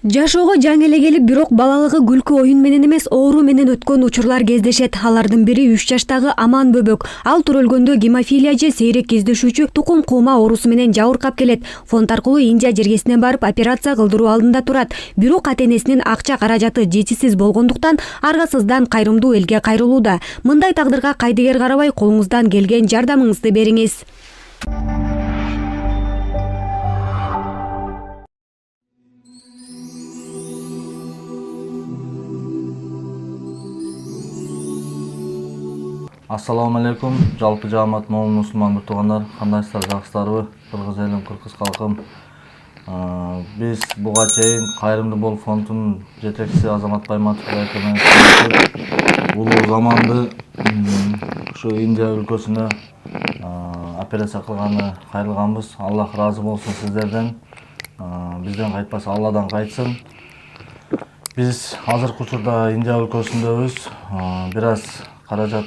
Жашоого жаңы эле келип, бирок балалыгы күлкү оюн менен эмес, оору менен өткөн учурлар кездешет. Алардын бири 3 жаштагы Аман Бөбөк. Ал төрөлгөндө гемофилия же сейрек кездешүүчү тукум куума оорусу менен жабыркап келет. Фонд аркылуу Индия жергесине барып операция кылдыруу алдында турат. Бирок ата-энесинин акча каражаты жетишсиз болгондуктан аргасыздан кайрымдуу элге кайрылууда. Мындай тагдырга кайдыгер карабай, колуңуздан келген жардамыңызды бериңиз. Assalamu alaikum, жалпы жаамат момун мусулман туугандар, кандайсыздар, жакшысыздарбы? Кыргыз элим, кыргыз калкым. Биз буга чейин Кайрымдуу Бол фондунун жетекчиси Азамат Байматов менен улуу заманды ушу Индия өлкөсүнө операция кылганы кайрылганбыз. Аллах ыраазы болсун сиздерден. Бизден кайтпаса Алладан кайтсын. Биз азыркы учурда Индия өлкөсүндөбүз. Бир аз каражат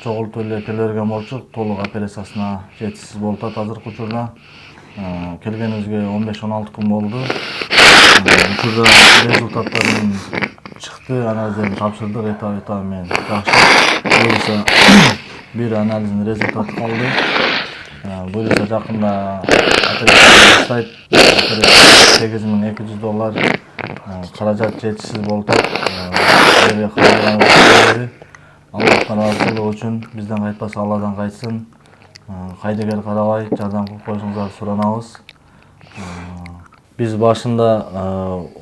чогултуп эле келе берген болчук, толук операциясына жетишсиз болуп атат азыркы учурда. Келгенибизге 15-16 күн болду. Учурда результаттарын чыкты, анализдерин тапшырдык, этап менен жакшы. Буюрса бир анализдин результаты калды. Буюрса жакында операция баштайт. $8200 каражат жетишсиз болуп атат. Аллахтан разылыгы үчүн бизден кайтпаса Алладан кайтсын. Кайдыгер карабай жардам кылып коюшуңуздарды суранабыз. Биз башында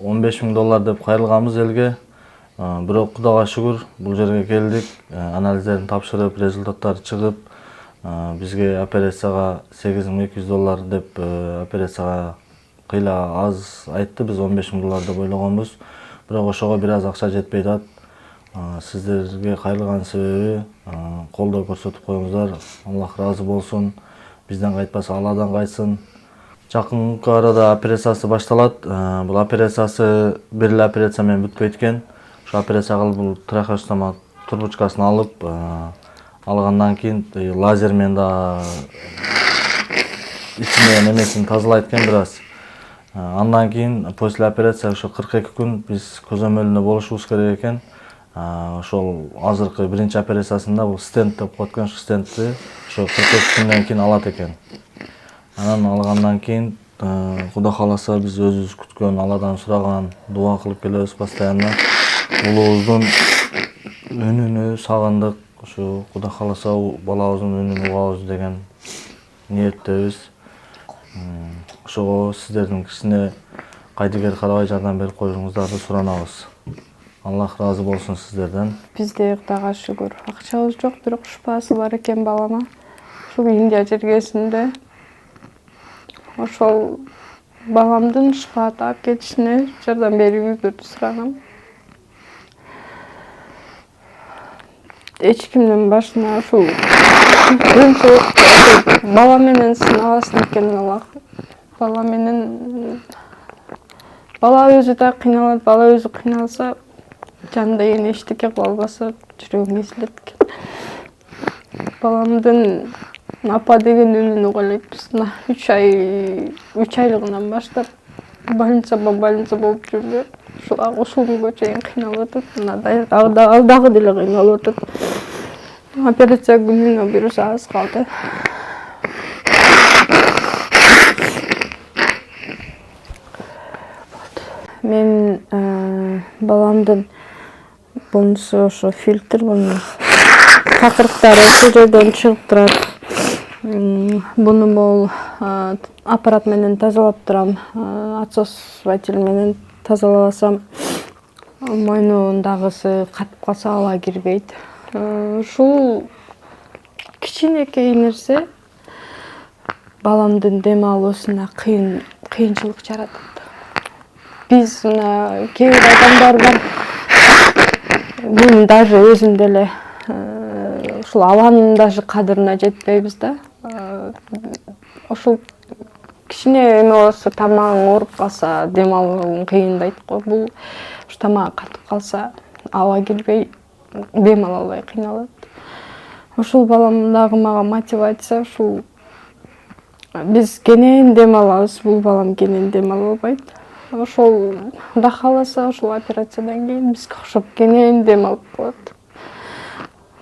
$15,000 деп кайрылганбыз элге. Бирок Кудайга шүгүр бул жерге келдик. Анализдерин тапшырып, результаттары чыгып, бизге операцияга $8200 деп операцияга кыйла аз айтты. Биз $15,000 деп ойлогонбуз. Бирок ошого бир аз акча жетпей атат. Сиздерге кайрылган себеби колдоо көрсөтүп коюңуздар. Аллах ыраазы болсун. Бизден кайтпаса Алладан кайтсын. Жакынкы арада операциясы башталат. Бул операциясы бир эле операция менен бүтпөйт экен. Ошо операция кылып бул трахеостома трубочкасын алып, алгандан кийин лазер менен да ичине немесин тазалайт экен бир аз. Андан кийин после операция ошо 42 күн биз көзөмөлүндө болушубуз керек экен. Ошол азыркы биринчи операциясында бул стенд деп коет экен, ошо стендти ошо 42 күндөн кийин алат экен. Анан алгандан кийин Кудай кааласа биз өзүбүз күткөн, Алладан сураган, дуа кылып келебиз постоянно. Улуубуздун үнүнө сагындык. Ошо Кудай кааласа балабыздын үнүн угабыз деген ниеттебиз. Ошого сиздердин кичине кайдыгер карабай жардам берип коюшуңуздарды суранабыз. Аллах разы болсун сиздерден. Бизде Кудайга шүгүр акчабыз жок, бирок шыпасы бар экен балама. Ушул Индия жергесинде ошол баламдын шыпа таап кетишине жардам берүүңүздөрдү суранам. Эч кимдин башына ушул бала менен сыналасын экен Аллах. Бала өзү да кыйналат, бала өзү кыйналса жанында эне эчтеке кыла албаса жүрөгүм эзилет экен. Баламдын апа деген үнүн уга элек 3 айлыгынан баштап больница болуп жүрдү. Ушул күнгө чейин кыйналып атат. Ал дагы деле кыйналып атат. Операция күнүнө бир аз калды. Мен баламдын болмусу ошо фильтр, такырыктары ушул жерден чыгып турат. Буну мол аппарат менен тазалап турам. Отсосватель менен тазаласам, мойнундагысы катып калса ала кирбейт. Ушул кичинекей нерсе баламдын дем алуусуна кыйынчылык жаратат. Биз кээ бир адамдар бар, мен даже өзүм деле ушул абанын даже кадырына жетпейбиз да. Ошол кичине эме болсо, тамагың ооруп калса, дем алууң кыйындайт го. Бул тамагы катып калса, аба кирбей, дем ала албай кыйналат. Ушул балам дагы мага мотивация, ушул биз кенен дем алабыз, бул балам кенен дем ала албайт. ошол Кудай кааласа ушул операциядан кийин бизге окшоп кенен дем алып болот.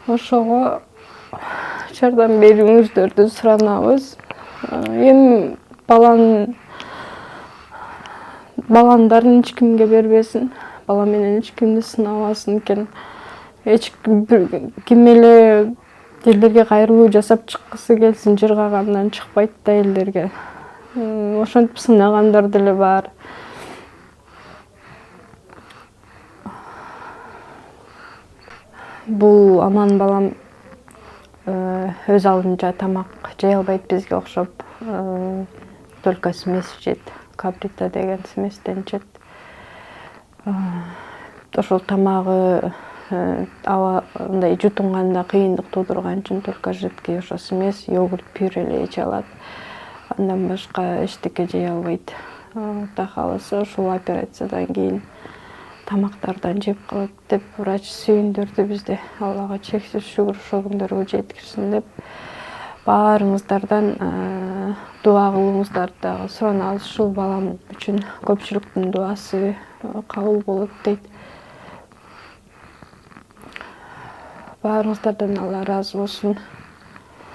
Ошого жардам берүүңүздөрдү суранабыз. Эми баландарын эч кимге бербесин, бала менен эч кимди сынабасын экен. Эч ким эле элдерге кайрылуу жасап чыккысы келсин, жыргагандан чыкпайт да элдерге. Ошентип сынагандар деле бар. Бул Аман балам өз алдынча тамак жей албайт бизге окшоп, только смесь жейт, каприта деген сместен жейт. Ошол тамагы мындай жутунганда кыйындык туудурган үчүн только жидкий ошо смесь, йогурт, пюре эле иче алат. Андан башка эчтеке жей албайт. Кудай кааласа ушул операциядан кийин тамактардан жеп калат деп врач сүйүндүрдү бизди. Аллага чексиз шүгүр ошол күндөргө жеткирсин деп. Баарыңыздардан дуа кылууңуздарды дагы суранабыз. Ушул балам үчүн көпчүлүктүн дуасы кабыл болот дейт. Баарыңыздардан Алла ыраазы болсун.